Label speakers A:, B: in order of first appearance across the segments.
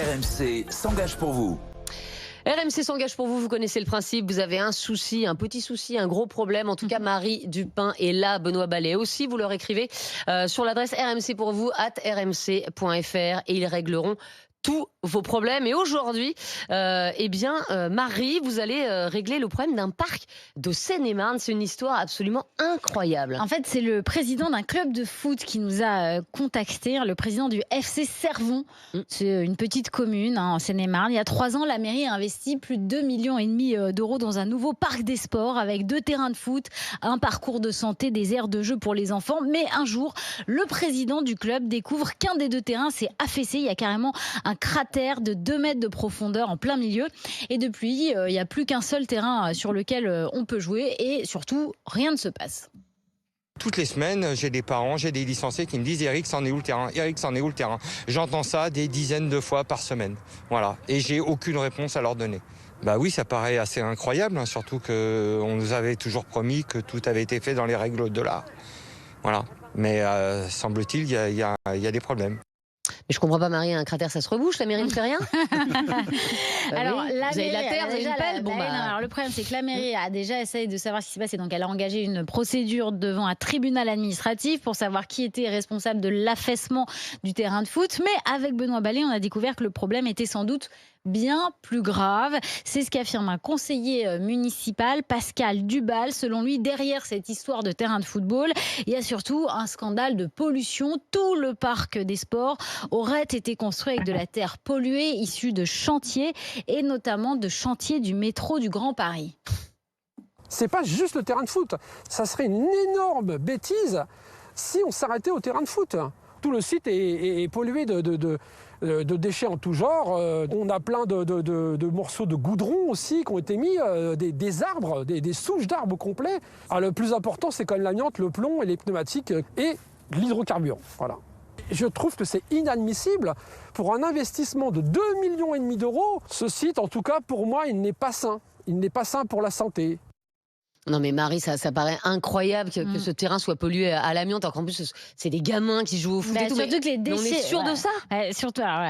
A: RMC s'engage pour vous.
B: RMC s'engage pour vous, vous connaissez le principe, vous avez un souci, un petit souci, un gros problème. En tout cas, Marie Dupin est là, Benoît Ballet aussi. Vous leur écrivez sur l'adresse rmcpourvous@rmc.fr et ils régleront tous vos problèmes. Et aujourd'hui, Marie, vous allez régler le problème d'un parc de Seine-et-Marne. C'est une histoire absolument incroyable.
C: En fait, c'est le président d'un club de foot qui nous a contactés, le président du FC Servon. C'est une petite commune en Seine-et-Marne. Il y a 3 ans, la mairie a investi plus de 2,5 millions d'euros dans un nouveau parc des sports avec 2 terrains de foot, un parcours de santé, des aires de jeu pour les enfants. Mais un jour, le président du club découvre qu'un des 2 terrains s'est affaissé. Il y a carrément un cratère de 2 mètres de profondeur en plein milieu. Et depuis, il n'y a plus qu'un seul terrain sur lequel on peut jouer et surtout, rien ne se passe.
D: Toutes les semaines, j'ai des parents, j'ai des licenciés qui me disent « Eric, c'en est où le terrain ? Eric, c'en est où le terrain ?» J'entends ça des dizaines de fois par semaine. Voilà. Et j'ai aucune réponse à leur donner. Bah oui, ça paraît assez incroyable, hein, surtout qu'on nous avait toujours promis que tout avait été fait dans les règles de l'art. Voilà. Mais semble-t-il, il y a des problèmes.
B: Mais je comprends pas, Marie, un cratère, ça se rebouche, la mairie ne fait rien.
C: Alors,
B: oui, vous avez de la terre, vous avez une pelle.
C: Non, alors, le problème, c'est que la mairie a déjà essayé de savoir ce qui s'est passé. Donc, elle a engagé une procédure devant un tribunal administratif pour savoir qui était responsable de l'affaissement du terrain de foot. Mais avec Benoît Ballet, on a découvert que le problème était sans doute bien plus grave. C'est ce qu'affirme un conseiller municipal, Pascal Dubal. Selon lui, derrière cette histoire de terrain de football, il y a surtout un scandale de pollution. Tout le parc des sports aurait été construit avec de la terre polluée issue de chantiers et notamment de chantiers du métro du Grand Paris.
E: C'est pas juste le terrain de foot. Ça serait une énorme bêtise si on s'arrêtait au terrain de foot. Tout le site est pollué de déchets en tout genre. On a plein de morceaux de goudron aussi qui ont été mis, des arbres, des souches d'arbres complets. Alors, le plus important, c'est quand même l'amiante, le plomb et les pneumatiques et l'hydrocarbure. Voilà. Je trouve que c'est inadmissible pour un investissement de 2,5 millions d'euros. Ce site, en tout cas, pour moi, il n'est pas sain. Il n'est pas sain pour la santé.
B: Non mais Marie, ça paraît incroyable que ce terrain soit pollué à l'amiante, alors qu'en plus c'est des gamins qui jouent au foot et tout.
C: Surtout que les déchets,
B: on est sûr de ça.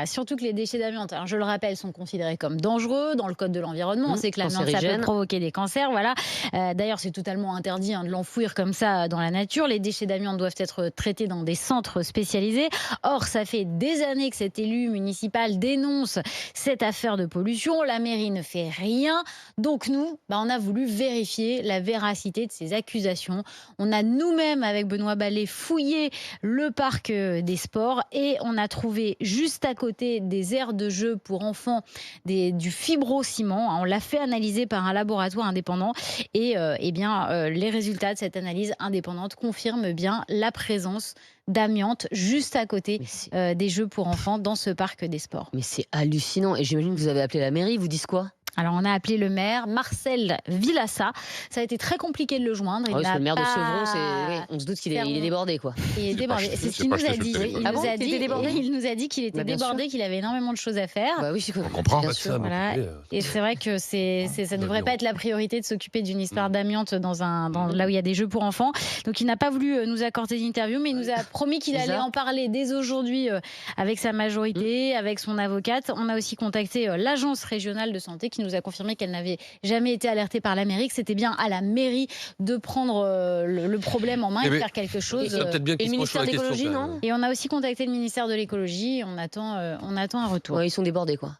C: Surtout que les déchets d'amiante, je le rappelle, sont considérés comme dangereux dans le code de l'environnement. On sait que l'amiante, ça peut provoquer des cancers. Voilà. D'ailleurs, c'est totalement interdit de l'enfouir comme ça dans la nature. Les déchets d'amiante doivent être traités dans des centres spécialisés. Or, ça fait des années que cet élu municipal dénonce cette affaire de pollution. La mairie ne fait rien. Donc nous, on a voulu vérifier la véracité de ces accusations. On a nous-mêmes, avec Benoît Ballet, fouillé le parc des sports et on a trouvé juste à côté des aires de jeu pour enfants du fibrociment. On l'a fait analyser par un laboratoire indépendant et les résultats de cette analyse indépendante confirment bien la présence d'amiante juste à côté des jeux pour enfants dans ce parc des sports.
B: Mais c'est hallucinant. Et j'imagine que vous avez appelé la mairie, ils vous disent quoi ?
C: Alors, on a appelé le maire, Marcel Villassa. Ça a été très compliqué de le joindre.
B: Parce que le maire de Sevron, on se doute qu'il est débordé, quoi.
C: Il est débordé. C'est ce qu'il nous a dit. Il nous a dit qu'il était débordé, qu'il avait énormément de choses à faire.
B: Bah oui,
F: on comprend.
C: Voilà. Et c'est vrai que ça ne devrait pas être la priorité de s'occuper d'une histoire d'amiante là où il y a des jeux pour enfants. Donc, il n'a pas voulu nous accorder d'interview, mais il nous a promis qu'il allait en parler dès aujourd'hui avec sa majorité, avec son avocate. On a aussi contacté l'agence régionale de santé qui nous a confirmé qu'elle n'avait jamais été alertée par la mairie, que c'était bien à la mairie de prendre le problème en main et de faire quelque chose.
B: Et le ministère de l'écologie, non ?
C: Et on a aussi contacté le ministère de l'écologie. On attend un retour.
B: Ouais, ils sont débordés, quoi.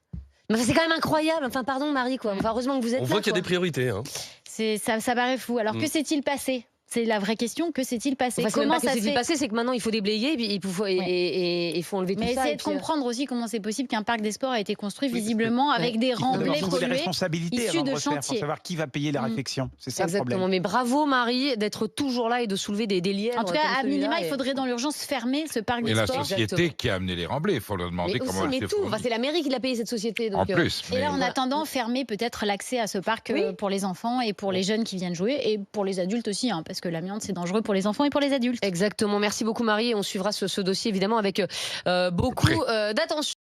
B: Mais c'est quand même incroyable. Enfin, pardon, Marie, quoi. Enfin, heureusement que vous êtes là.
F: On voit qu'il y a des priorités. Hein.
C: Ça paraît fou. Alors, que s'est-il passé ? C'est la vraie question. Que s'est-il passé ?
B: Comment ça s'est passé ? C'est que maintenant il faut déblayer et il faut enlever tout ça.
C: Mais essayez de comprendre aussi comment c'est possible qu'un parc des sports ait été construit visiblement avec des remblais pollués issus de chantiers.
G: Pour savoir qui va payer la réfection. C'est ça le problème.
B: Exactement. Mais bravo Marie d'être toujours là et de soulever des lièvres.
C: En tout cas, à minima, il faudrait dans l'urgence fermer ce parc des sports.
H: Et la société qui a amené les remblais, il faut leur demander comment elle s'est fournie.
B: C'est la mairie qui l'a payé cette société.
H: En plus.
C: Et là, en attendant, fermer peut-être l'accès à ce parc pour les enfants et pour les jeunes qui viennent jouer et pour les adultes aussi, parce que l'amiante c'est dangereux pour les enfants et pour les adultes.
B: Exactement. Merci beaucoup Marie. On suivra ce dossier évidemment avec beaucoup d'attention.